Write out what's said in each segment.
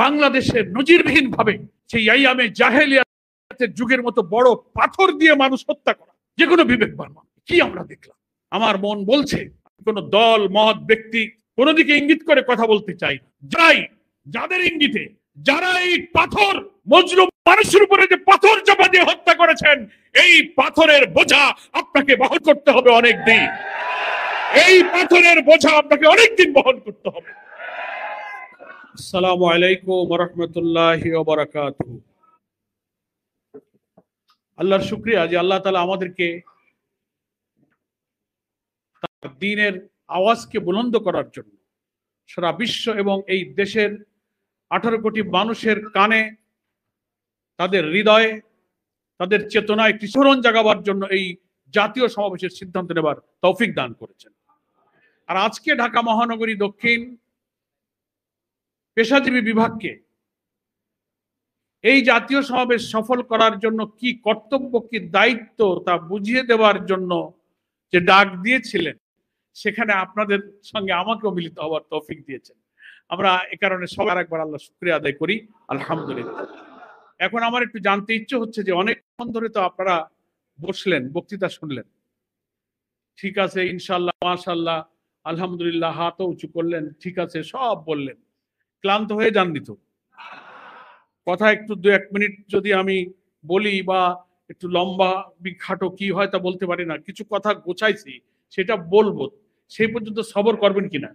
বাংলাদেশের নজিরবিহীন ভাবে সেই আইয়ামে জাহেলিয়াতের যুগের মতো বড় পাথর দিয়ে মানুষ হত্যা করা, যে কোনো বিবেকবান কি আমরা দেখলাম। আমার মন বলছে কোন দল মহৎ ব্যক্তি কোন দিকে ইঙ্গিত করে কথা বলতে চাই, যাদের ইঙ্গিতে যারা এই পাথর মজলুম মানুষের উপরে যে পাথর চাপা দিয়ে হত্যা করেছেন, এই পাথরের বোঝা আপনাকে বহন করতে হবে অনেক দিন। এই পাথরের বোঝা আপনাকে অনেকদিন বহন করতে হবে। আসসালামু আলাইকুম ওয়া রাহমাতুল্লাহি ওয়া বারাকাতুহু। আল্লাহর শুকরিয়া যে আল্লাহ তাআলা আমাদেরকে তার দ্বীনের আওয়াজকে বুলন্দ করার জন্য সারা বিশ্ব এবং এই দেশের 18 কোটি মানুষের কানে, তাদের হৃদয়ে, তাদের চেতনায় একটি শিহরণ জাগাবার জন্য এই জাতীয় সমাবেশের সিদ্ধান্ত নেবার তৌফিক দান করেছেন। আর আজকে ঢাকা মহানগরী দক্ষিণ পেশাজীবী বিভাগকে এই জাতীয় সমাবেশ সফল করার জন্য কি কর্তব্য, কি দায়িত্ব তা বুঝিয়ে দেওয়ার জন্য যে ডাক দিয়েছিলেন, সেখানে আপনাদের সঙ্গে আমাকেও মিলিত হওয়ার তৌফিক দিয়েছেন। আমরা এ কারণে সবার একবার আল্লাহ শুকরিয়া আদায় করি, আলহামদুলিল্লাহ। এখন আমার একটু জানতে ইচ্ছে হচ্ছে যে অনেকক্ষণ ধরে তো আপনারা বসলেন, বক্তৃতা শুনলেন, ঠিক আছে, ইনশাল্লাহ, মাশাল্লাহ, আলহামদুলিল্লাহ, হাতও উঁচু করলেন, ঠিক আছে, সব বললেন, ক্লান্ত হয়ে যাননি তো? কথা একটু 2-1 মিনিট যদি আমি বলি বা একটু লম্বা বিখাটো কি হয় তা বলতে পারি না, কিছু কথা গোছাইছি সেটা বলবো, সেই পর্যন্ত সবর করবেন কিনা?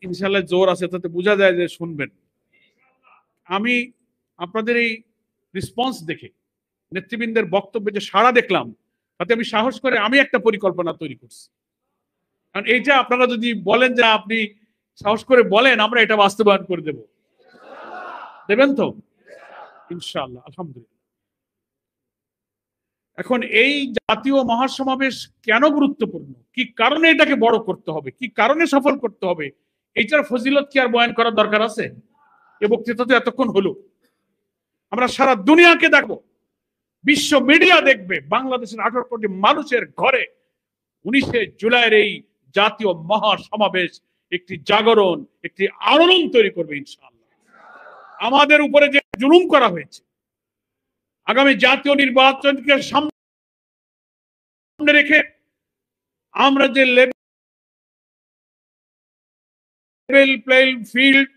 ইনশাল্লাহ জোর আছে, তাতে বোঝা যায় যে শুনবেন। আমি আপনাদের এই রেসপন্স দেখে, নেতৃবৃন্দের বক্তব্যে যে সাড়া দেখলাম, তাতে আমি সাহস করে আমি একটা পরিকল্পনা তৈরি করছি। কারণ এইটা আপনারা যদি বলেন যে আপনি সাহস করে বলেন, আমরা এটা বাস্তবায়ন করে দেব। দেবেন তো? ইনশাআল্লাহ, আলহামদুলিল্লাহ। এখন এই জাতীয় মহাসমাবেশ কেন গুরুত্বপূর্ণ, কি কারণে এটাকে বড় করতে হবে, কি কারণে সফল করতে হবে, এইটার ফজিলত কি আর বয়ান করার দরকার আছে? এ বক্তৃতা তো এতক্ষণ হলো। আমরা সারা দুনিয়াকে দেখবো, বিশ্ব মিডিয়া দেখবে, বাংলাদেশের 18 কোটি মানুষের ঘরে 19শে জুলাইয়ের এই জাতীয় মহাসমাবেশ একটি জাগরণ, একটি আলোড়ন তৈরি করবে ইনশাআল্লাহ। আমাদের উপরে যে জুলুম করা হয়েছে, আগামী জাতীয় নির্বাচনকে সামনে রেখে আমরা যে লেভেল প্লেইং ফিল্ড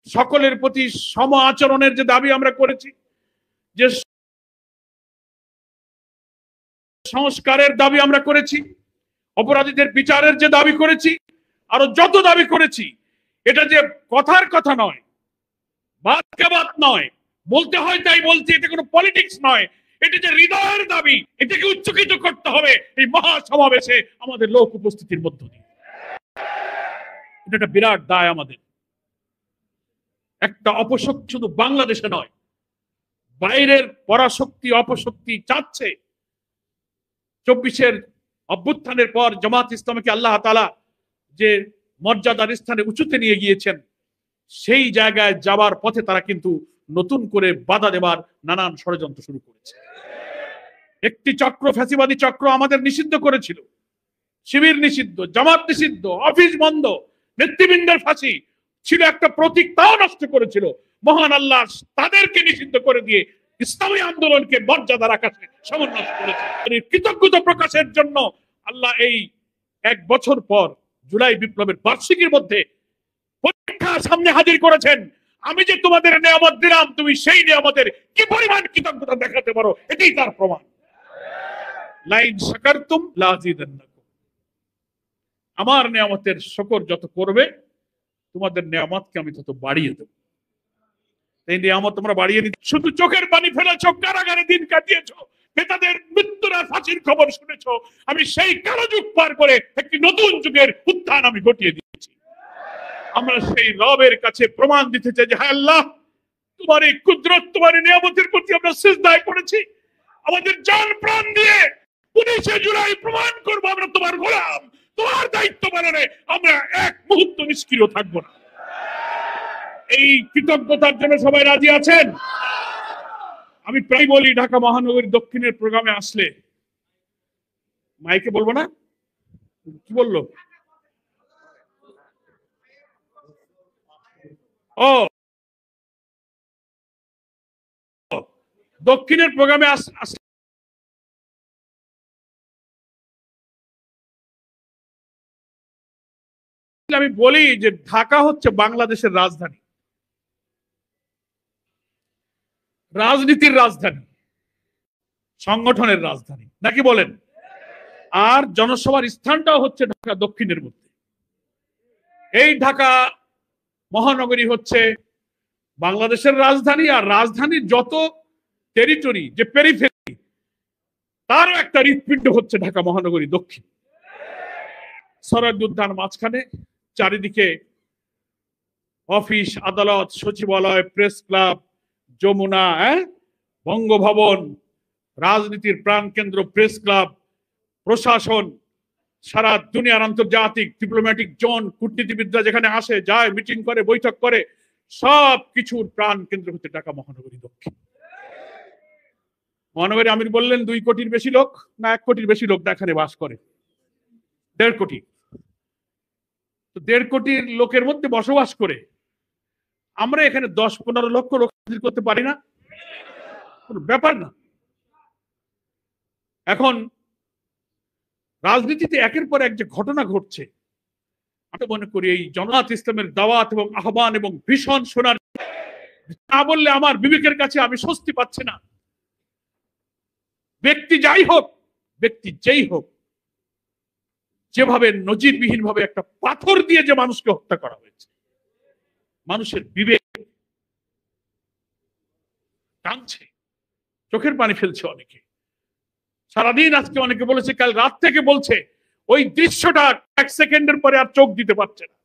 সকলের প্রতি সম আচরণের যে দাবি আমরা করেছি, যে সংস্কারের দাবি আমরা করেছি, অপরাধীদের বিচারের যে দাবি করেছি, আরো যত দাবি করেছি, এটা যে কথার কথা নয়, বাদ নয়, বলতে হয় তাই বলছি, এটা কোনো পলিটিক্স নয়, এটা যে হৃদয়ের দাবি, এটাকে উচ্চকিত করতে হবে এই মহাসমাবেশে আমাদের লোক উপস্থিতির মধ্য দিয়ে। এটা একটা বিরাট দায় আমাদের। একটা অপশক্তি শুধু বাংলাদেশে নয়, বাইরের পরাশক্তি অপশক্তি চাচ্ছে 24-এর অভ্যুত্থানের পর জামাত ইসলামকে আল্লাহ তাআলা যে মর্যাদার স্থানে উঁচুতে নিয়ে গিয়েছেন, সেই জায়গায় যাবার পথে তারা কিন্তু নতুন করে বাধা দেবার নানান ষড়যন্ত্র শুরু করেছে। একটি চক্র, ফ্যাসিবাদী চক্র আমাদের নিষিদ্ধ করেছিল, শিবির নিষিদ্ধ, জামাত নিষিদ্ধ, অফিস বন্ধ, নেতৃবৃন্দের ফাঁসি ছিল একটা প্রতীক, তাও নষ্ট করেছিল। মহান আল্লাহ তাদেরকে নিষিদ্ধ করে দিয়ে ইসলামী আন্দোলনকে মর্যাদার আকাশে সমুন্নত করেছে। কৃতজ্ঞতা প্রকাশের জন্য আল্লাহ এই 1 বছর পর জুলাই বিপ্লবের বার্ষিকীর মধ্যে পরীক্ষা সামনে হাজির করেছেন। আমি যে তোমাদের নিয়ামত দিলাম, তুমি সেই নিয়ামতের কি পরিমাণ কৃতজ্ঞতা দেখাতে পারো, এটাই তার প্রমাণ। লাইন শাকারতুম লাযিদান্নাকুম, আমার নিয়ামতের শুকর যত করবে, তোমাদের নিয়ামতকে আমি তত বাড়িয়ে দেব। এই নিয়ামত তোমরা বাড়িয়ে নিতে শুধু চোখের পানি ফেলেছো, কারাগারে দিন কাটিয়েছো, নেতাদের মৃত্যুর আর ফাঁসির খবর শুনেছো। আমি সেই কালো যুগ পার করে একটি নতুন যুগের উত্থান আমি ঘটিয়ে দিয়েছি। আমরা সেই রবের কাছে প্রমাণ দিতে চাই যে হ্যাঁ আল্লাহ, তোমার এই কুদরত, তোমার এই নিয়ামতের প্রতি আমরা সিজদায় পড়েছি। আমাদের জান প্রাণ দিয়ে 19শে জুলাই প্রমাণ করবো আমরা তোমার গোলাম, তোমার দায়িত্ব পালনে আমরা এক মুহূর্ত নিষ্ক্রিয় থাকবো না। এই কৃতজ্ঞতার জন্য সবাই রাজি আছেন? আমি প্রায় বলি, ঢাকা মহানগরী দক্ষিণের প্রোগ্রামে আসলে মাইকে বলবো না, কি বললো? ও, দক্ষিণের প্রোগ্রামে আমি বলি যে ঢাকা হচ্ছে বাংলাদেশের রাজধানী, রাজনীতির রাজধানী, সংগঠনের রাজধানী, নাকি বলেন? আর জনসভার স্থানটাও হচ্ছে ঢাকা দক্ষিণের মধ্যে। এই ঢাকা মহানগরী হচ্ছে বাংলাদেশের রাজধানী, আর রাজধানীর যত টেরিটরি, যে পেরিফেরি, তারও একটা হৃৎপিণ্ড হচ্ছে ঢাকা মহানগরী দক্ষিণ। সরাইল উদ্যান মাঝখানে, চারিদিকে অফিস, আদালত, সচিবালয়, প্রেস ক্লাব, যমুনা, বঙ্গভবন, রাজনীতির প্রাণকেন্দ্র প্রেস ক্লাব, প্রশাসন, সারা দুনিয়ার আন্তর্জাতিক ডিপ্লোম্যাটিক জোন, কূটনীতিবিদরা যেখানে আসে যায়, মিটিং করে, বৈঠক করে, সব কিছুর প্রাণ কেন্দ্র হচ্ছে ঢাকা মহানগরী দক্ষিণ। মহানগরী আমির বললেন 2 কোটির বেশি লোক, না 1 কোটির বেশি লোক এখানে বাস করে? 1.5 কোটি। তো 1.5 কোটির লোকের মধ্যে বসবাস করে আমরা এখানে 10-15 লক্ষ লোক করতে পারি না? কোনো ব্যাপার না। এখন রাজনীতিতে একের পর এক যে ঘটনা ঘটছে, আমি মনে করি এই জামাত ইসলামের দাওয়াত এবং আহ্বান এবং ভীষণ শোনার না বললে আমার বিবেকের কাছে আমি স্বস্তি পাচ্ছি না। ব্যক্তি যাই হোক, ব্যক্তি যেই হোক, যেভাবে নজিরবিহীন ভাবে একটা পাথর দিয়ে যে মানুষকে হত্যা করা হয়েছে, মানুষের বিবেক টানছে, চোখের পানি ফেলছে অনেকে। সারাদিন আজকে অনেকে বলেছে, কাল রাত থেকে বলছে, ওই দৃশ্যটা 1 সেকেন্ডের পরে আর চোখ দিতে পারছে না,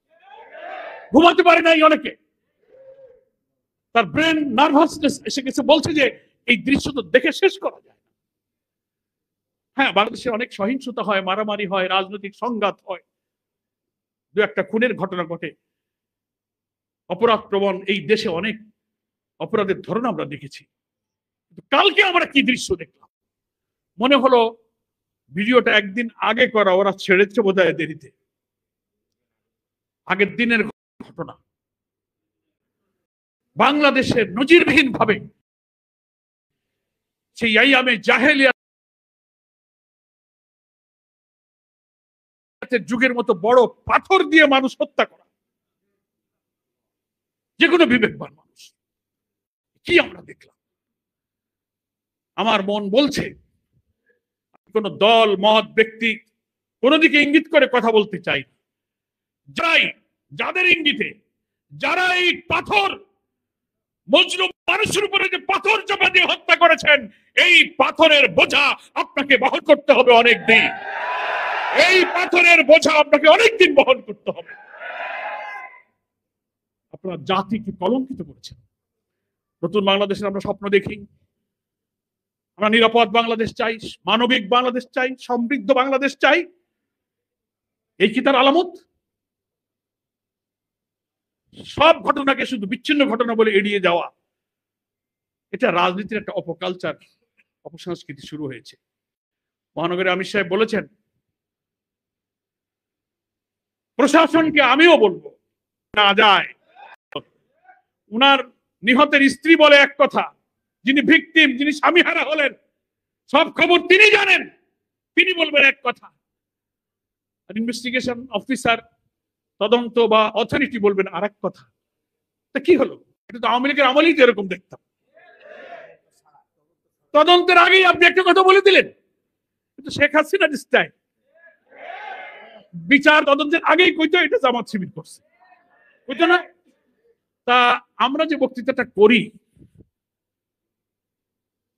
ঘুমাতে পারে নাই অনেকে। তার ব্রেন নার্ভাসনেস এসে গেছে, বলছে যে এই দৃশ্য তো দেখে শেষ করা যায় না। হ্যাঁ, বাংলাদেশে অনেক সহিংসতা হয়, মারামারি হয়, রাজনৈতিক সংঘাত হয়, 2-1টা খুনের ঘটনা ঘটে, অপরাধ প্রবণ এই দেশে অনেক অপরাধের ধরন আমরা দেখেছি। কালকে আমরা কি দৃশ্য দেখলাম, মনে হলো ভিডিওটা একদিন আগে করা, ওরা ছেড়েছে বোধহয় দেরিতে, আগের দিনের ঘটনা। বাংলাদেশের নজিরবিহীন ভাবে সেই আইয়ামে জাহেলিয়াতের যুগের মতো বড় পাথর দিয়ে মানুষ হত্যা করা, যে কোনো বিবেকবান মানুষ, কি আমরা দেখলাম। আমার মন বলছে, কোন দল, মত, ব্যক্তি কোন দিকে ইঙ্গিত করে কথা বলতে চাই, যাদের ইঙ্গিতে, যারা এই পাথর মজলুম মানুষের উপরে যে পাথর চাপা দিয়ে হত্যা করেছেন, এই পাথরের বোঝা আপনাকে বহন করতে হবে অনেক দিন। এই পাথরের বোঝা আপনাকে অনেকদিন বহন করতে হবে। আপনার জাতিকে কলঙ্কিত করেছেন। নতুন বাংলাদেশের আমরা স্বপ্ন দেখি, আমরা নিরাপদ বাংলাদেশ চাই, মানবিক বাংলাদেশ চাই, সমৃদ্ধ বাংলাদেশ চাই। এই কি তার আলামত? সব ঘটনাকে শুধু বিচ্ছিন্ন ঘটনা বলে এড়িয়ে যাওয়া, এটা রাজনীতির একটা অপকালচার, অপসংস্কৃতি শুরু হয়েছে। মহানগরী আমির সাহেব বলেছেন, প্রশাসনকে আমিও বলবো না যায়। উনার নিহতের স্ত্রী বলে এক কথা, যিনি ভিকটিম, যিনি স্বামীহারা হলেন, সব খবর তিনি জানেন, তিনি বলবেন এক কথা, আর ইনভেস্টিগেশন অফিসার, তদন্ত বা অথরিটি বলবেন আর এক কথা। তা কি হলো? এটা তো আওয়ামী লীগের আমলেই তো এরকম দেখতাম, তদন্তের আগেই আপনি একটা কথা বলে দিলেন। কিন্তু শেখ হাসিনা স্টাইল, বিচার তদন্তের আগেই কইতো এটা জামাত শিবির করছে, কইতো না? তা আমরা যে বক্তৃতাটা করি,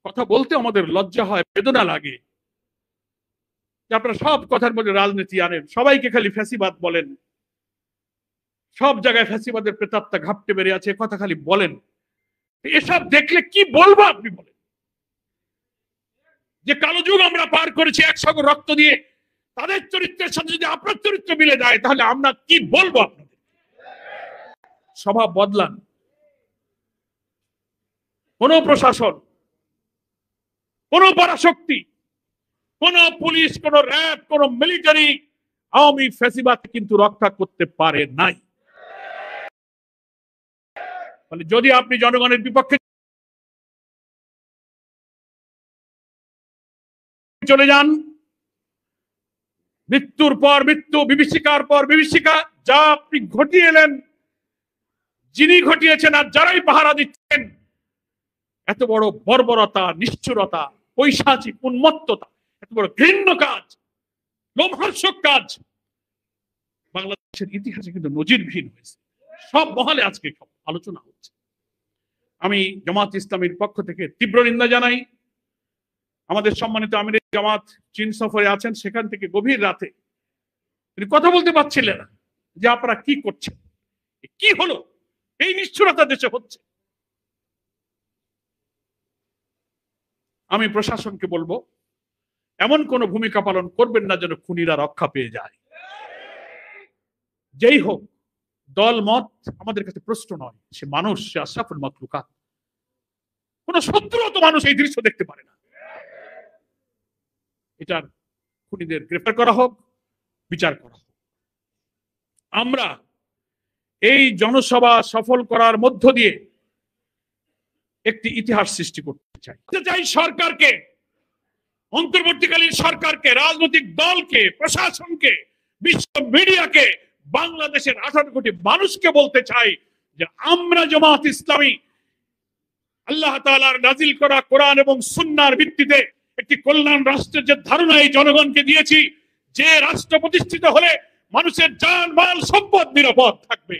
কথা বলতে আমাদের লজ্জা হয়, বেদনা লাগে যে আপনারা সব কথার মধ্যে রাজনীতি আনেন, সবাইকে খালি ফ্যাসিবাদ বলেন, সব জায়গায় ফ্যাসিবাদের প্রেতাত্মা ঘাপটে বেড়ে আছে, কথা খালি বলেন। এসব দেখলে কি বলবো আপনি বলেন? যে কালো যুগ আমরা পার করেছি 100 রক্ত দিয়ে, তাদের চরিত্রের সাথে যদি আপনার চরিত্র মিলে যায়, তাহলে আমরা কি বলবো আপনাদের? স্বভাব বদলান। কোন প্রশাসন, কোন পরাশক্তি কোন পুলিশ, কোন র্যাব, কোন মিলিটারি আওয়ামী ফ্যাসিবাদ কিন্তু রক্ষা করতে পারে নাই। যদি আপনি জনগণের বিপক্ষে চলে যান, মৃত্যুর পর মৃত্যু, বিভীষিকার পর বিভীষিকা, যা আপনি ঘটিয়ে এলেন, যিনি ঘটিয়েছেন আর যারাই পাহারা দিচ্ছেন, এত বড় বর্বরতা, নিষ্ঠুরতা, পৈশাচিক উন্মত্ততা, এত বড় ঘৃণ্য কাজ, লোমহর্ষক কাজ বাংলাদেশের ইতিহাসে কিন্তু নজিরবিহীন হয়েছে। সব মহলে আজকে আলোচনা হচ্ছে। আমি জামাত ইসলামীর পক্ষ থেকে তীব্র নিন্দা জানাই। আমাদের সম্মানিত আমির জামাত চীন সফরে আছেন, সেখান থেকে গভীর রাতে তিনি কথা বলতে পারছিলেন না যে আপনারা কি করছেন, কি হলো, এই নিষ্ঠুরতা দেশে হচ্ছে। আমি প্রশাসনকে বলবো, এমন কোন ভূমিকা পালন করবেন না যেন খুনিরা রক্ষা পেয়ে যায়। যেই হোক, দল মত আমাদের কাছে প্রশ্ন নয়, সে মানুষ, সে আশরাফুল মাখলুকাত। কোন শত্রুত মানুষ এই দৃশ্য দেখতে পারে না। এটার খুনিদের গ্রেফতার করা হোক, বিচার করা হোক। আমরা এই জনসভা সফল করার মধ্য দিয়ে একটি ইতিহাস সৃষ্টি করতে চাই। সরকারকে, অন্তর্বর্তীকালীন সরকারকে, রাজনৈতিক দলকে, প্রশাসনকে, বিশ্ব মিডিয়াকে, বাংলাদেশের 18 কোটি মানুষকে বলতে চাই যে আমরা জামাত ইসলামী আল্লাহ তাআলার নাজিল করা কোরআন এবং সুন্নাহর ভিত্তিতে একটি কল্যাণ রাষ্ট্রের যে ধারণা এই জনগণকে দিয়েছি, যে রাষ্ট্র প্রতিষ্ঠিত হলে মানুষের জান মাল সম্পদ নিরাপদ থাকবে,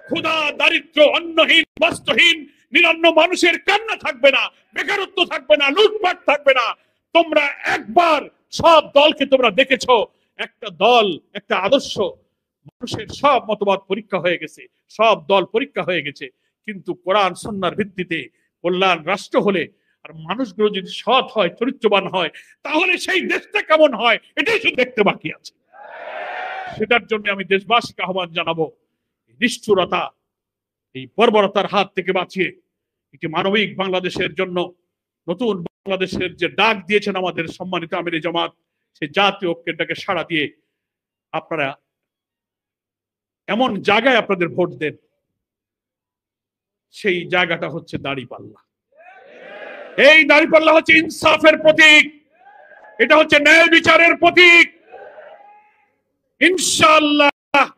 ক্ষুধা দারিদ্র অন্নহীন বস্ত্রহীন নিরন্ন মানুষের কান্না থাকবে না, বেকারত্ব থাকবে না, লুটপাট থাকবে না। তোমরা একবার সব দলকে তোমরা দেখেছো, একটা দল, একটা আদর্শ, মানুষের সব মতবাদ পরীক্ষা হয়ে গেছে, সব দল পরীক্ষা হয়ে গেছে, কিন্তু কোরআন সুন্নাহর ভিত্তিতে কল্যাণ রাষ্ট্র হলে আর মানুষগুলো যদি সৎ হয়, চরিত্রবান হয়, তাহলে সেই দেশটা কেমন হয় এটাই শুধু দেখতে বাকি আছে। সেটার জন্য আমি দেশবাসীকে আহ্বান জানাবো, নিষ্ঠুরতা, এই বর্বরতার হাত থেকে বাঁচিয়ে একটি মানবিক বাংলাদেশের জন্য, নতুন বাংলাদেশের যে ডাক দিয়েছেন আমাদের সম্মানিত আমির জামাত, সেই জাতীয় ঐক্যের ডাকে সাড়া দিয়ে আপনারা এমন জায়গায় আপনাদের ভোট দেন, সেই জায়গাটা হচ্ছে দাঁড়িপাল্লা। এই দাঁড়িপাল্লা হচ্ছে ইনসাফের প্রতীক, এটা হচ্ছে ন্যায় বিচারের প্রতীক। ইনশাআল্লাহ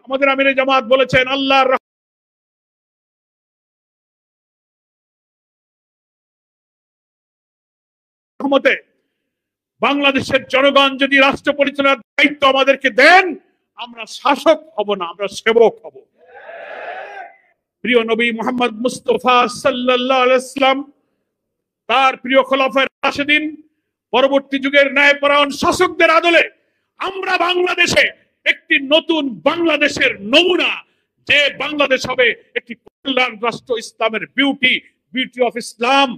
আমাদের আমির জামাত বলেছেন, আল্লাহর রহমতে বাংলাদেশের জনগণ যদি রাষ্ট্র পরিচালনার দায়িত্ব আমাদেরকে দেন, আমরা শাসক হব না, আমরা সেবক হব। প্রিয় নবী মুহাম্মদ মুস্তাফা সাল্লাল্লাহু আলাইহি ওয়াসাল্লাম, তার প্রিয় খোলাফায়ে রাশিদিন, পরবর্তী যুগের ন্যায়পরায়ণ শাসকদের আদলে আমরা বাংলাদেশে একটি নতুন বাংলাদেশের নমুনা, যে বাংলাদেশ হবে একটি কল্যাণ রাষ্ট্র, ইসলামের beauty of Islam,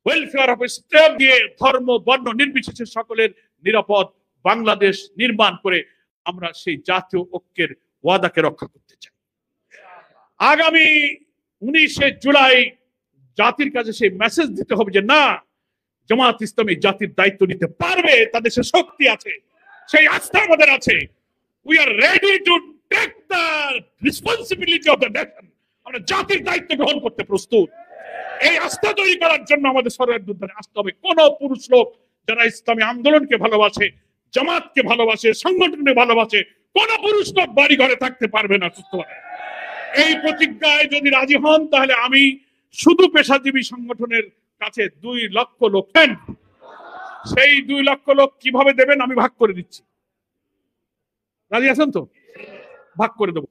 welfare of Islam দিয়ে ধর্ম বর্ণ নির্বিশেষে সকলের নিরাপদ বাংলাদেশ নির্মাণ করে আমরা সেই জাতীয় ঐক্যের ওয়াদাকে রক্ষা করতে চাই। আগামী 19শে জুলাই জাতির কাছে সেই মেসেজ দিতে হবে যে না, জামাত ইসলামী জাতির দায়িত্ব নিতে পারবে, তাদের সে শক্তি আছে, সেই আস্থা আমাদের আছে। We are ready to take the responsibility of the nation. আমরা জাতির দায়িত্ব গ্রহণ করতে প্রস্তুত। এই আস্থা তৈরি করার জন্য আমাদের সরকারের দুর্ধারে আসতে হবে। কোন পুরুষ লোক যারা ইসলামী আন্দোলনকে ভালোবাসে, জামাতকে ভালোবাসে, সংগঠনকে ভালোবাসে, কোন পুরুষ লোক বাড়ি ঘরে থাকতে পারবে না সুস্থভাবে। এই প্রতিজ্ঞায় যদি রাজি হন, তাহলে আমি শুধু পেশাজীবী সংগঠনের কাছে 2 লক্ষ লোক দেন। সেই 2 লক্ষ লোক কিভাবে দেবেন আমি ভাগ করে দিচ্ছি। রাজি আছেন তো? ভাগ করে দেবো।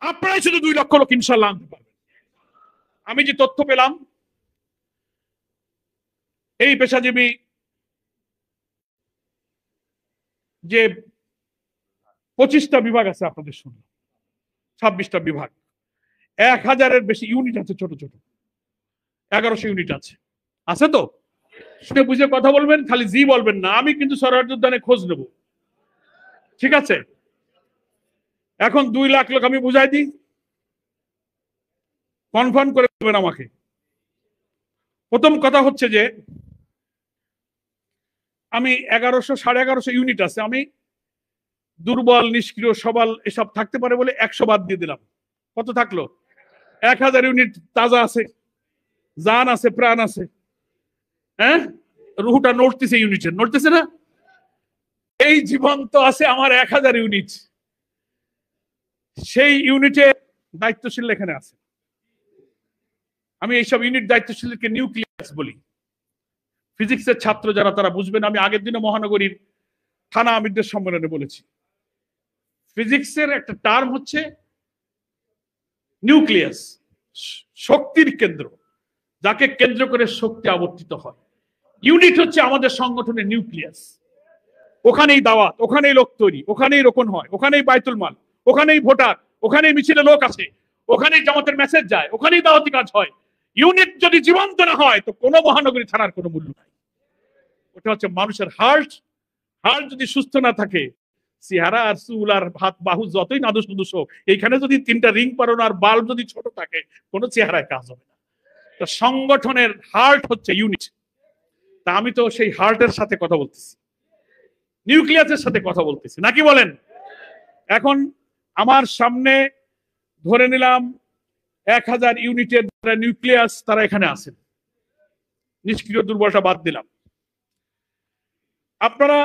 আপনারাই শুধু 2 লক্ষ লোক ইনশাল্লাহ আনতে পারবেন। আমি যে তথ্য পেলাম, এই পেশাজীবী যে 25টা বিভাগ আছে, আপনাদের শুনলাম 26টা বিভাগ, 1000-এর বেশি ইউনিট আছে, ছোট ছোট 1100 ইউনিট আছে। আছে তো? শুনে বুঝে কথা বলবেন, খালি জি বলবেন না। আমি কিন্তু সরকার উদ্যানে খোঁজ নেব, ঠিক আছে? এখন 2 লাখ লোক আমি বুঝাই দিই, কনফার্ম করে দেবেন আমাকে। প্রথম কথা হচ্ছে যে আমি 1100 1150 ইউনিট আছে, আমি দুর্বল নিষ্ক্রিয় সবল এসব থাকতে পারে বলে 100 বাদ দিয়ে দিলাম। কত থাকলো? 1000 ইউনিট তাজা আছে, জান আছে, প্রাণ আছে। হ্যাঁ, রুহুটা নড়তেছে, ইউনিটে নড়তেছে না? এই জীবন্ত আছে আমার 1000 ইউনিট। সেই ইউনিটে দায়িত্বশীল এখানে আছে। আমি এইসব ইউনিট দায়িত্বশীলকে নিউক্লিয়াস বলি। ফিজিক্সের ছাত্র যারা তারা বুঝবেন। আমি আগের দিনে মহানগরীর থানা আমিরদের সম্মেলনে বলেছি, ফিজিক্সের একটা টার্ম হচ্ছে নিউক্লিয়াস, শক্তির কেন্দ্র, যাকে কেন্দ্র করে শক্তি আবর্তিত হয়। ইউনিট হচ্ছে আমাদের সংগঠনের নিউক্লিয়াস। ওখানেই দাওয়াত, ওখানেই লোক তৈরি, ওখানেই রোপণ হয়, ওখানেই বায়তুল মাল, ওখানেই ভোটার, ওখানেই মিছিলে লোক আছে, ওখানেই জামাতের মেসেজ যায়, ওখানেই দাওয়াতি কাজ হয়। ইউনিট যদি জীবন্ত না হয় তো কোনো মহানগরী থানার কোনো মূল্য নাই। ওটা হচ্ছে মানুষের হার্ট। হার্ট যদি সুস্থ না থাকে, চেহারা আর চুল আর হাত বাহু যতই নাদুস নুদুস হোক, এইখানে যদি 3টা রিং পারোনো আর বাল্ব যদি ছোট থাকে, কোনো চেহারায় কাজ হবে না। তো সংগঠনের হার্ট হচ্ছে ইউনিট। তা আমি তো সেই হার্টের সাথে কথা বলতেছি, নিউক্লিয়াসের সাথে কথা বলতেছি, নাকি বলেন? এখন আমার সামনে ধরে নিলাম 1000 ইউনিটের নিউক্লিয়াস তারা এখানে আছেন, নিষ্ক্রিয় দুর্বলটা বাদ দিলাম। আপনারা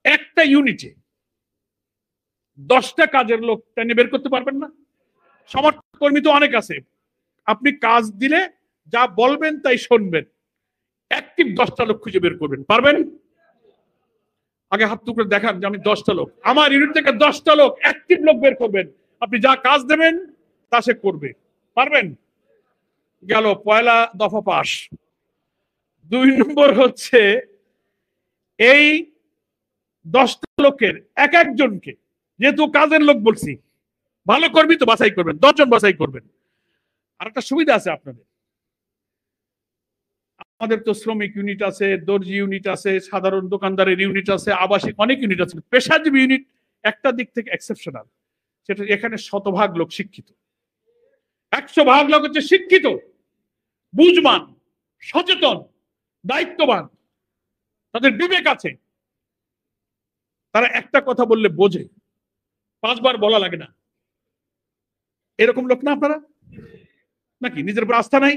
একটা ইউনিটে 10টা কাজের লোক টেনে বের করতে পারবেন না? সমর্থক কর্মী তো অনেক আছে, আপনি কাজ দিলে যা বলবেন তাই শুনবেন, অ্যাক্টিভ 10টা লোক খুঁজে বের করবেন, পারবেন? আগে হাত টুকরে দেখান যে আমি 10টা লোক, আমার ইউনিট থেকে 10টা লোক অ্যাক্টিভ লোক বের করবেন, আপনি যা কাজ দেবেন তা সে করবে, পারবেন? গেল পয়লা দফা পাস। 2 নম্বর হচ্ছে এই 10টা লোকের এক একজনকে, যেহেতু কাজের লোক বলছি, ভালো কর্মী তো বাছাই করবেন, 10 জন বাছাই করবেন। আর একটা সুবিধা আছে আপনাদের, আমাদের তো শ্রমিক ইউনিট আছে, দর্জি ইউনিট আছে, সাধারণ দোকানদারের ইউনিট আছে, আবাসিক অনেক ইউনিট আছে। পেশাজীবী ইউনিট একটা দিক থেকে এক্সেপশনাল, সেটা এখানে 100% লোক শিক্ষিত, 100% লোক হচ্ছে শিক্ষিত, বুঝমান, সচেতন, দায়িত্ববান, তাদের বিবেক আছে, তারা একটা কথা বললে বোঝে, 5 বার বলা লাগে না। এরকম লোক না আপনারা? নাকি নিজের উপর আস্থা নাই?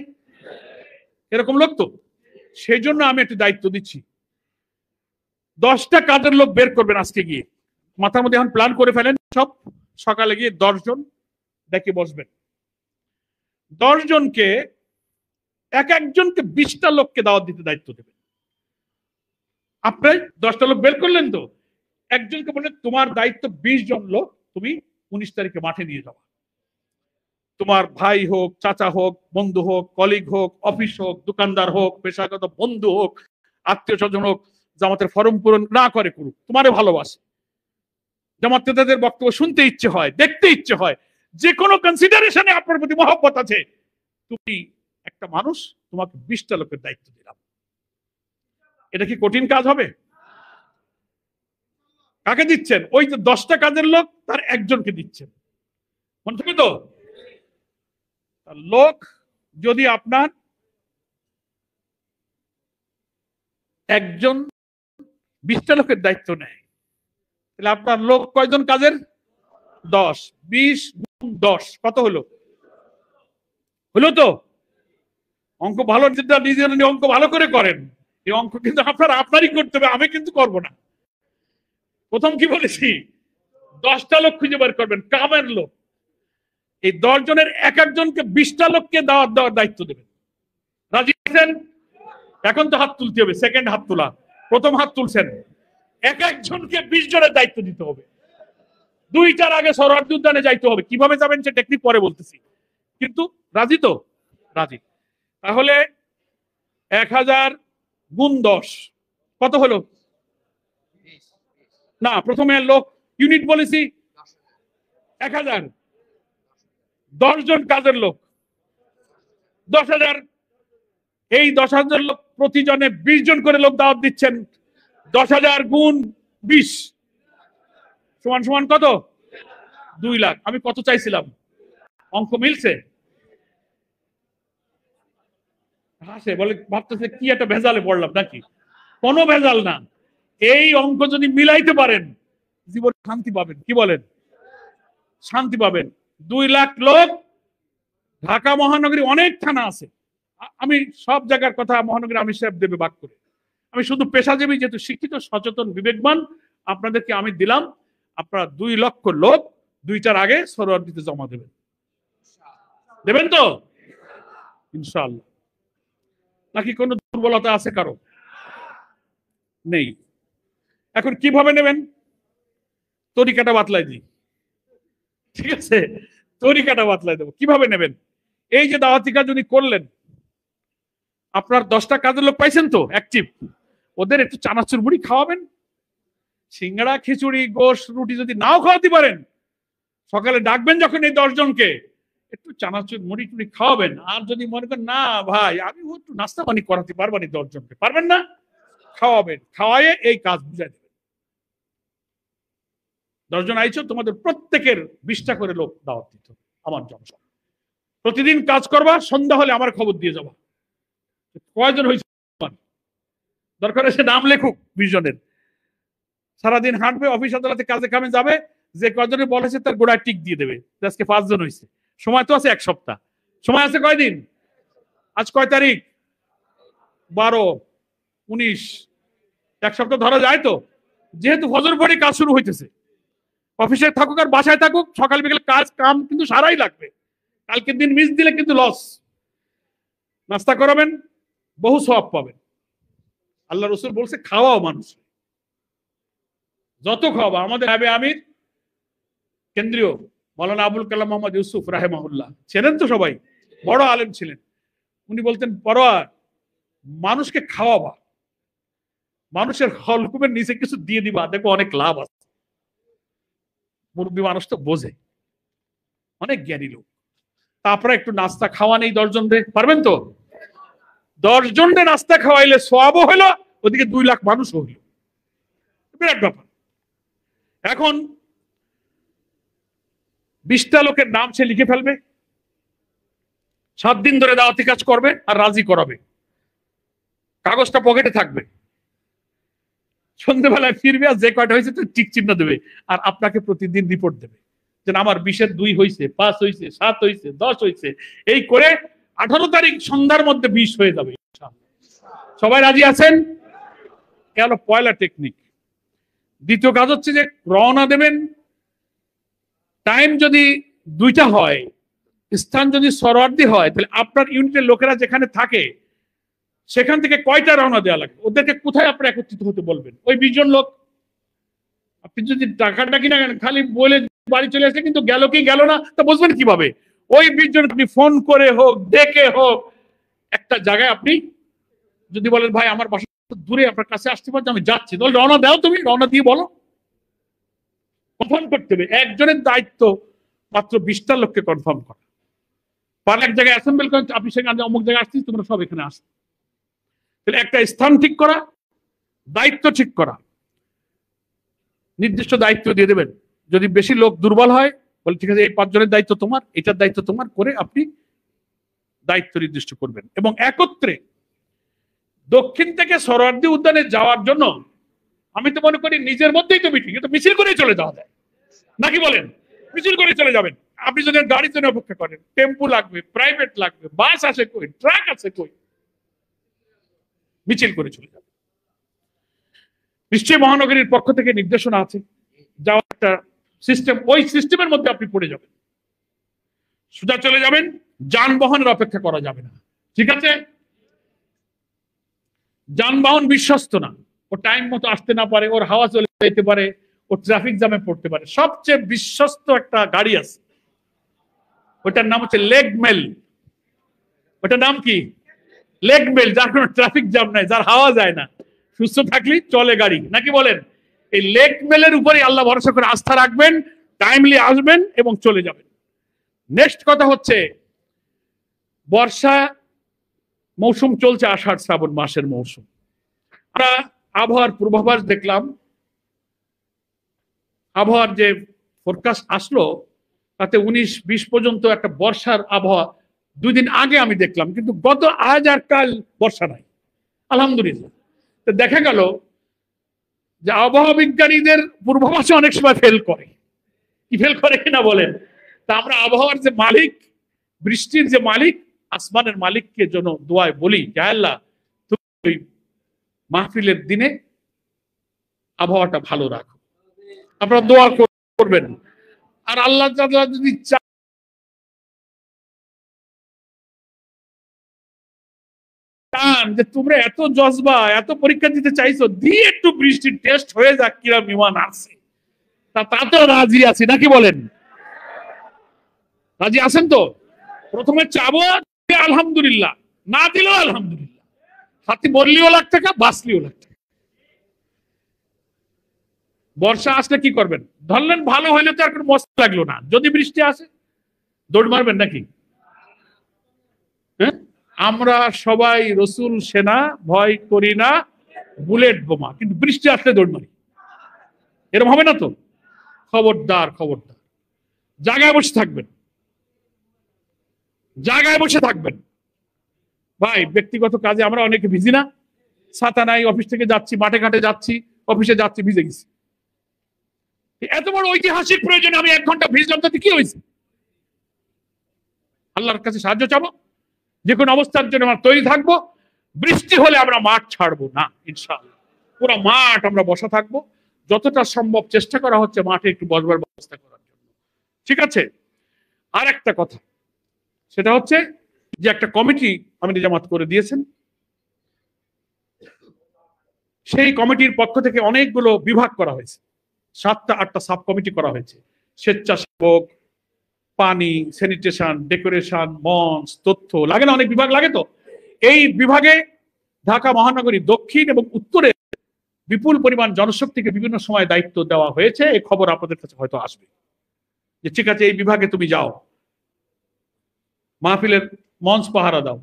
এরকম লোক তো। সেই জন্য আমি একটা দায়িত্ব দিচ্ছি, 10টা কাজের লোক বের করবেন আজকে গিয়ে, মাথার মধ্যে এখন প্ল্যান করে ফেলেন সব, সকালে গিয়ে 10 জন ডেকে বসবেন। 10 জনকে এক একজনকে 20টা লোককে দাওয়াত দিতে দায়িত্ব দেবেন। আপনি 10টা লোক বের করলেন তো, একজনকে বললেন তোমার দায়িত্ব 20 জন লোক তুমি 19 তারিখে মাঠে নিয়ে যাওয়া। তোমার ভাই হোক, চাচা হোক, বন্ধু হোক, কলিগ হোক, অফিস হোক, দোকানদার হোক, পেশাগত বন্ধু হোক, আত্মীয় স্বজন হোক, জামাতের ফরম পূরণ না করে করুক, তোমারে ভালোবাসে, জামাতের বক্তব্য শুনতে ইচ্ছে হয়, দেখতে ইচ্ছে হয়, যে কোনো কনসিডারেশনে আপনার প্রতি মহব্বত আছে, তুমি একটা মানুষ, তোমাকে 20টা লোকের দায়িত্ব দিলাম। এটা কি কঠিন কাজ হবে? কাকে দিচ্ছেন? ওই যে 10টা কাজের লোক তার একজনকে দিচ্ছেন, মনে থাকে তো? লোক যদি আপনার একজন 20টা লোকের দায়িত্ব নেয়, তাহলে আপনার লোক কয়জন কাজের? 10, 20 গুণ 10 কত হলো? হলো তো? অঙ্ক ভালো, যেটা নিজের অঙ্ক ভালো করে করেন, এই অঙ্ক কিন্তু আপনারই করতে হবে, আমি কিন্তু করব না। প্রথম কি বলেছি? 10টা লোক খুঁজে বের করবেন, কামের লোক। এই 10 জনের এক একজনকে 20টা লোককে দাওয়াত দেওয়ার দায়িত্ব দেবেন। রাজি আছেন? এখন তো হাত তুলতে হবে, সেকেন্ড হাত তোলা, প্রথম হাত তুলছেন। এক একজনকে 20 জনের দায়িত্ব দিতে হবে। 2টার আগে সরোয়ার্দী উদ্যানে যাইতে হবে, কিভাবে যাবেন সে টেকনিক পরে বলতেছি, কিন্তু রাজি তো? রাজি। তাহলে 1000 গুণ 10 কত হলো? না, প্রথমে লোক ইউনিট বলেছি 1000, 10 জন কাজের লোক 10,000। এই 10,000 লোক প্রতিজনে 20 জন করে লোক দাওয়াত দিচ্ছেন, 10,000 গুণ 20 সমান সমান কত? 2 লাখ। আমি কত চাইছিলাম? অঙ্ক মিলছে? হাসে, বলে ভাবতেছে কি একটা ভেজালে পড়লাম নাকি? কোনো ভেজাল না, এই অঙ্ক যদি মিলাইতে পারেন জীবনে শান্তি পাবেন। কি বলেন? শান্তি পাবেন। 2 লাখ লোক, ঢাকা মহানগরী অনেক থানা আছে, আমি সব জায়গার কথা মহানগরী আমি সাহেব দেবে বাক করে, আমি শুধু পেশাজীবী যেহেতু শিক্ষিত সচেতন বিবেকবান আপনাদেরকে আমি দিলাম, আপনারা 2 লক্ষ লোক 2টার আগে সোহরাওয়ার্দীতে জমা দেবেন। দেবেন তো ইনশাআল্লাহ? নাকি কোনো দুর্বলতা আছে কারো? নেই। এখন কিভাবে নেবেন? তরিকাটা বাতলাই দিই, ঠিক আছে? তরিকাটা বাতলাই দেবো। কিভাবে নেবেন? এই যে দাওয়াতি কাজ উনি করলেন, আপনার 10টা কাজের লোক পাইছেন তো অ্যাক্টিভ, ওদের একটু চানাচুর মুড়ি খাওয়াবেন। সিঙ্গাড়া খিচুড়ি গোশ রুটি যদি নাও খাওয়াতে পারেন, সকালে ডাকবেন যখন এই 10 জনকে, একটু চানাচুর মুড়ি টুড়ি খাওয়াবেন। আর যদি মনে করেন না ভাই আমি একটু নাস্তা পানি করাতে পারবানি 10 জনকে, পারবেন না, খাওয়াবেন। খাওয়ায়ে এই কাজ বুঝাই দেবেন। 10 জন আইছো, তোমাদের প্রত্যেকের 20টা করে লোক দাওয়াত দিত আমার জনসভা। প্রতিদিন কাজ করবা, সন্ধ্যা হলে আমার খবর দিয়ে যাবা কয়জন হয়েছে। দরকার এসে নাম লেখুক 20 জনের। সারাদিন হাঁটবে, অফিস আদালতে কাজে কামে যাবে, যে কয়জনে বলেছে তার গোড়ায় টিক দিয়ে দেবে। আজকে 5 জন হয়েছে। সময় তো আছে 1 সপ্তাহ। সময় আছে কয়দিন? আজ কয় তারিখ? 12, 19, 1 সপ্তাহ ধরা যায় তো। যেহেতু ফজর পরে কাজ শুরু হইতেছে, অফিসে থাকুক আর বাসায় থাকুক, সকাল বিকেলে কাজ কাম কিন্তু সারাই লাগবে। কালকের দিন মিস দিলে কিন্তু লস। নাস্তা করাবেন, বহু সওয়াব পাবেন। আল্লাহ রসুল বলছে খাওয়াও মানুষ, যত খাওয়াবা। আমাদের আবে আমির কেন্দ্রীয় মাওলানা আবুল কালাম মোহাম্মদ ইউসুফ রাহেমাহুল্লাহ ছিলেন তো, সবাই বড় আলেম ছিলেন। উনি বলতেন পরোয়ার মানুষকে খাওয়াবা, মানুষের হলকুমের নিচে কিছু দিয়ে দিবা, দেখো অনেক লাভ আছে। মুরব্বী মানুষ তো বোঝে, অনেক জ্ঞানী লোক। তারপরে একটু নাস্তা খাওয়া নেই 10 জন রে, পারবেন তো? 10 জন রে নাস্তা খাওয়াইলে সওয়াবও হলো, ওদিকে 2 লাখ মানুষও হইল, বিরাট ব্যাপার। এখন 20টা লোকের নাম সে লিখে ফেলবে, 7 দিন ধরে দাওয়াতি কাজ করবে আর রাজি করাবে। কাগজটা পকেটে থাকবে, সন্ধ্যেবেলায় ফিরবে আর যে কয়টা হয়েছে তো টিক চিহ্ন দেবে, আর আপনাকে প্রতিদিন রিপোর্ট দেবে যে আমার 20-এর 2 হয়েছে, 5 হয়েছে, 7 হয়েছে, 10 হয়েছে। এই করে 18 তারিখ সন্ধ্যার মধ্যে 20 হয়ে যাবে। সবাই রাজি আছেন? গেল পয়লা টেকনিক। দ্বিতীয় কাজ হচ্ছে যে রওনা দেবেন, টাইম যদি 2টা হয়, স্থান যদি সোহরাওয়ার্দী হয়, তাহলে আপনার ইউনিটের লোকেরা যেখানে থাকে সেখান থেকে কয়টা রওনা দেওয়া লাগবে, ওদেরকে কোথায় আপনারা একত্রিত হতে বলবেন। ওই 20 জন লোক, আপনি যদি টাকাটা কিনা খালি বলে বাড়ি চলে আসলে কিন্তু গেল কি গেল না তা বুঝবেন কিভাবে? ওই 20 জন আপনি ফোন করে হোক, ডেকে হোক, একটা জায়গায় আপনি যদি বলেন ভাই আমার বাসা দূরে, আপনার কাছে আসতে পারছি, আমি যাচ্ছি, তাহলে রওনা দাও, তুমি রওনা দিয়ে বলো। কনফার্ম করতে হবে। একজনের দায়িত্ব মাত্র 20টা লোককে কনফার্ম করা। পারলে এক জায়গায় অ্যাসেম্বল করেন, আপনি সেখানে অমুক জায়গায় আসছিস, তোমরা সব এখানে আসো। তাহলে একটা স্থান ঠিক করা, দায়িত্ব ঠিক করা, নির্দিষ্ট দায়িত্ব দিয়ে দেবেন। যদি বেশি লোক দুর্বল হয়, বলে ঠিক আছে এই 5 জনের দায়িত্ব তোমার, এটার দায়িত্ব তোমার, করে আপনি দায়িত্ব নির্দিষ্ট করবেন। এবং একত্রে দক্ষিণ থেকে সোহরাওয়ার্দী উদ্যানে যাওয়ার জন্য আমি তো মনে করি নিজের মধ্যেই তো মিটিং, তো মিছিল করে চলে যাওয়া যায় নাকি বলেন? মিছিল করে চলে যাবেন। আপনি যদি গাড়ির জন্য অপেক্ষা করেন, টেম্পু লাগবে, প্রাইভেট লাগবে, বাস আছে কই, ট্রাক আছে কই, মিছিল করে চলে যাবেন। নিশ্চয়ই মহানগরীর পক্ষ থেকে নির্দেশনা আছে, যাওয়ার একটা সিস্টেম, ওই সিস্টেমের মধ্যে আপনি পড়ে যাবেন, সোজা চলে যাবেন, যানবাহনের অপেক্ষা করা যাবে না। ঠিক আছে? যানবাহন বিশ্বস্ত না, ও টাইম মতো আসতে না পারে, ওর হাওয়া চলে যেতে পারে, ও ট্রাফিক জ্যামে পড়তে পারে। সবচেয়ে বিশ্বস্ত একটা গাড়ি আছে, ওটার নাম হচ্ছে লেগ মেল। ওটার নাম কি? লেগ মেল, যার কোনো ট্রাফিক জ্যাম নাই, যার হাওয়া যায় না, সুস্থ থাকলেই চলে গাড়ি, নাকি বলেন? এই লেগ মেলের উপরেই আল্লাহ ভরসা করে আস্থা রাখবেন, টাইমলি আসবেন এবং চলে যাবেন। নেক্সট কথা হচ্ছে, বর্ষা মৌসুম চলছে, আষাঢ় শ্রাবণ মাসের মৌসুম। আমরা আবহাওয়ার পূর্বাভাস দেখলাম, আবহাওয়ার যে ফোরকাস্ট আসলো তাতে 19-20 পর্যন্ত একটা বর্ষার আবহাওয়া 2 দিন আগে আমি দেখলাম, কিন্তু গত আজ আর কাল বর্ষা নাই, আলহামদুলিল্লাহ। তো দেখা গেল যে আবহাওয়া বিজ্ঞানীদের পূর্বাভাসে অনেক সময় ফেল করে, কি ফেল করে কিনা বলেন। তা আমরা আবহাওয়ার যে মালিক, বৃষ্টির যে মালিক, আসমানের মালিককে জন্য দোয়ায় বলি যে আল্লাহ তুমি মাহফিলের দিনে আবহাওয়াটা ভালো রাখো। আপনারা দোয়া করবেন। আর আল্লাহ যদি চান যে তোমরা এত জজবা, এত পরীক্ষা দিতে চাইছো, দিয়ে একটু বৃষ্টির টেস্ট হয়ে যাক কিরা বিমান আছে, তাতেও রাজি আছি, নাকি বলেন? রাজি আছেন তো? প্রথমে চাবো আলহামদুলিল্লাহ, না দিলেও আলহামদুলিল্লাহ, হাতি মরলিও লাখ টাকা, বাঁচলিও লাখ টাকা। বর্ষা আসলে কি করবেন? ধরলেন ভালো হইলে তো আর কোনো মস্ত লাগলো না, যদি বৃষ্টি আসে দৌড় মারবেন নাকি? হ্যাঁ, আমরা সবাই রসুল সেনা, ভয় করি না বুলেট বোমা, কিন্তু বৃষ্টি আসলে দৌড় মারি। এরকম হবে না তো? খবরদার, খবরদার, জায়গায় বসে থাকবেন, জায়গায় বসে থাকবেন। ভাই ব্যক্তিগত কাজে আমরা অনেকে ভিজি না? ছাতা নাই, অফিস থেকে যাচ্ছি, মাঠে ঘাটে যাচ্ছি, অফিসে যাচ্ছি, ভিজে গেছি। এত বড় ঐতিহাসিক প্রয়োজনে আমি 1 ঘন্টা ভিজলাম, তাতে কি হয়েছে? আল্লাহর কাছে সাহায্য চাবো, যে কোনো অবস্থার জন্য আমরা তৈরি থাকবো। বৃষ্টি হলে আমরা মাঠ ছাড়বো না, ইনশাআল্লাহ পুরো মাঠ আমরা বসা থাকবো। যতটা সম্ভব চেষ্টা করা হচ্ছে মাঠে একটু বসবার ব্যবস্থা করার জন্য, ঠিক আছে? আর একটা কথা, সেটা হচ্ছে যে একটা কমিটি আমির জামাত করে দিয়েছেন, সেই কমিটির পক্ষ থেকে অনেকগুলো বিভাগ করা হয়েছে, 7টা 8টা সাব কমিটি করা হয়েছে। স্বেচ্ছাসেবক, পানি, স্যানিটেশন, ডেকোরেশন, মঞ্চ, তথ্য, লাগে না? অনেক বিভাগ লাগে। তো এই বিভাগে ঢাকা মহানগরী দক্ষিণ এবং উত্তরে বিপুল পরিমাণ জনশক্তিকে বিভিন্ন সময় দায়িত্ব দেওয়া হয়েছে। এই খবর আপনাদের কাছে হয়তো আসবে যে ঠিক আছে এই বিভাগে তুমি যাও, মাহফিলের মঞ্চ পাহারা দাও,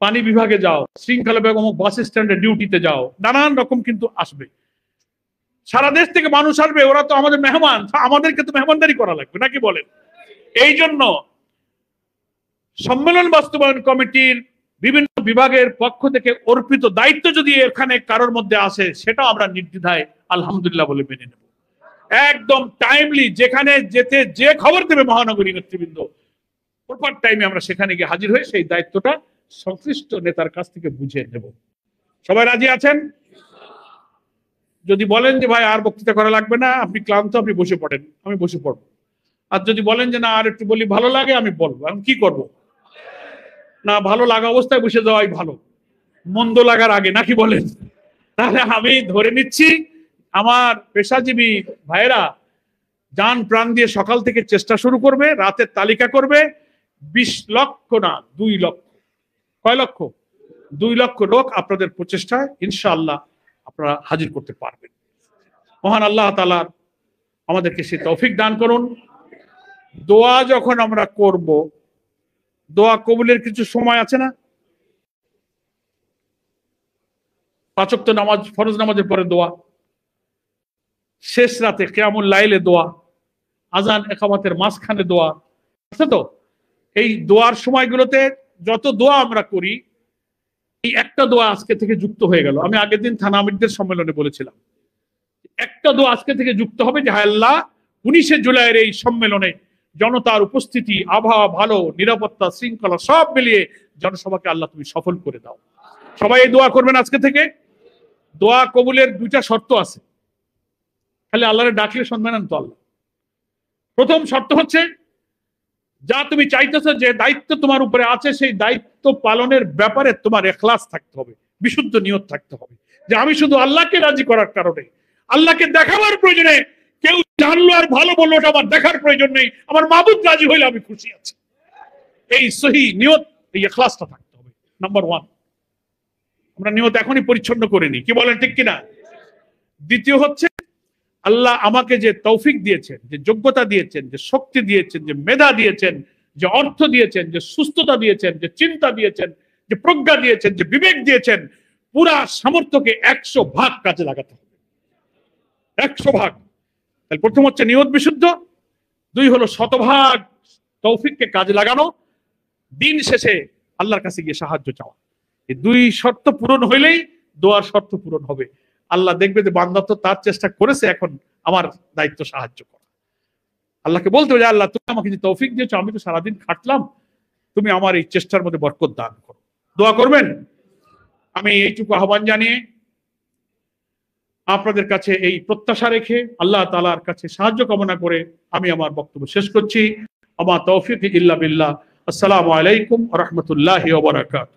পানি বিভাগে যাও, শৃঙ্খলা বেগম বাস স্ট্যান্ডে ডিউটিতে যাও, নানান রকম কিন্তু আসবে। সারা দেশ থেকে মানুষ আসবে, ওরা তো আমাদের মেহমান, আমাদেরকে তো মেহমানদারি করা লাগবে, নাকি বলেন? এই জন্য সম্মেলন বাস্তবায়ন কমিটির বিভিন্ন বিভাগের পক্ষ থেকে অর্পিত দায়িত্ব যদি এখানে কারোর মধ্যে আসে, সেটাও আমরা নির্দ্বিধায় আলহামদুলিল্লাহ বলে মেনে নেব। একদম টাইমলি যেখানে যেতে যে খবর দেবে মহানগরী নেতৃবৃন্দ, প্রপার টাইমে আমরা সেখানে গিয়ে হাজির হয়ে সেই দায়িত্বটা সংশ্লিষ্ট নেতার কাছ থেকে বুঝে নেব। সবাই রাজি আছেন? যদি বলেন যে ভাই আর বক্তৃতা করা লাগবে না, আপনি ক্লান্ত, আপনি বসে পড়েন, আমি বসে পড়বো। আর যদি বলেন যে না আর একটু বলি, ভালো লাগে, আমি বলবো। এখন কি করব? না, ভালো লাগা অবস্থায় বসে যাওয়াই ভালো, মন্দ লাগার আগে, নাকি বলেন? তাহলে আমি ধরে নিচ্ছি আমার পেশাজীবী ভাইয়েরা যান প্রাণ দিয়ে সকাল থেকে চেষ্টা শুরু করবে, রাতের তালিকা করবে। 20 লক্ষ না 2 লক্ষ, কয় লক্ষ? 2 লক্ষ লোক আপনাদের প্রচেষ্টায় ইনশাআল্লাহ আপনারা হাজির করতে পারবেন। মহান আল্লাহ তাআলা আমাদেরকে সে তৌফিক দান করুন। দোয়া যখন আমরা করব, দোয়া কবুলের কিছু সময় আছে না? 5 ওয়াক্ত নামাজ, ফরজ নামাজের পরে দোয়া, শেষ রাতে কিয়ামুল লাইলে দোয়া, আজান একামতের মাঝখানে দোয়া আছে। তো এই দোয়ার সময়গুলোতে যত দোয়া আমরা করি, এই একটা দোয়া আজকে থেকে যুক্ত হয়ে গেল। আমি আগের দিন থানা আমিরদের সম্মেলনে বলেছিলাম একটা দোয়া আজকে থেকে যুক্ত হবে যে হায় আল্লাহ 19শে জুলাইয়ের এই সম্মেলনে জনতার উপস্থিতি, আবহাওয়া ভালো, নিরাপত্তা, শৃঙ্খলা সব মিলিয়ে জনসভাকে আল্লাহ তুমি সফল করে দাও। সবাই এই দোয়া করবেন আজকে থেকে। দোয়া কবুলের 2টা শর্ত আছে, খালি আল্লাহরে ডাকলে সম্মানান তো আল্লাহ। প্রথম শর্ত হচ্ছে যা তুমি চাইতেছো, যে দায়িত্ব তোমার উপরে আছে, সেই দায়িত্ব পালনের ব্যাপারে তোমার ইখলাস থাকতে হবে, বিশুদ্ধ নিয়ত থাকতে হবে যে আমি শুধু আল্লাহকে রাজি করার কারণে, আল্লাহকে দেখাবার প্রয়োজনে, কেউ জানলো আর ভালো বললো ওটা আমার দেখার প্রয়োজন নেই, আমার মাবুদ রাজি হইলে আমি খুশি আছি। এই সহি নিয়ত, এই ইখলাসটা থাকতে হবে। নাম্বার 1, আমরা নিয়ত এখনই পরিচ্ছন্ন করে নিই, কি বলেন, ঠিক কিনা? দ্বিতীয় হচ্ছে আল্লাহ আমাকে যে তৌফিক দিয়েছেন, যে যোগ্যতা দিয়েছেন, যে শক্তি দিয়েছেন, যে মেধা দিয়েছেন, যে অর্থ দিয়েছেন, যে সুস্থতা দিয়েছেন, যে চিন্তা দিয়েছেন, যে প্রজ্ঞা দিয়েছেন, যে বিবেক দিয়েছেন, পুরা সামর্থ্যকে 100 ভাগ কাজে লাগাতে হবে। 100 ভাগ। তাহলে প্রথম হচ্ছে নিয়ত বিশুদ্ধ, 2 হলো শতভাগ তৌফিককে কাজে লাগানো, দিন শেষে আল্লাহর কাছে গিয়ে সাহায্য চাওয়া। এই 2 শর্ত পূরণ হইলেই দোয়ার শর্ত পূরণ হবে। আল্লাহ দেখবে যে বান্দা তো তার চেষ্টা করেছে, এখন আমার দায়িত্ব সাহায্য করা। আল্লাহকে বলতে হবে যে আল্লাহ তুমি আমাকে যে তৌফিক দিয়েছো, আমি তো সারাদিন খাটলাম, তুমি আমার এই চেষ্টার মধ্যে বরকত দান করো। দোয়া করবেন। আমি এইটুকু আহ্বান জানিয়ে আপনাদের কাছে এই প্রত্যাশা রেখে আল্লাহ তাআলার কাছে সাহায্য কামনা করে আমি আমার বক্তব্য শেষ করছি। আমা তৌফিক ইল্লা বিল্লাহ। আসসালামু আলাইকুম ওয়া রাহমাতুল্লাহি ওয়া বারাকাতুহু।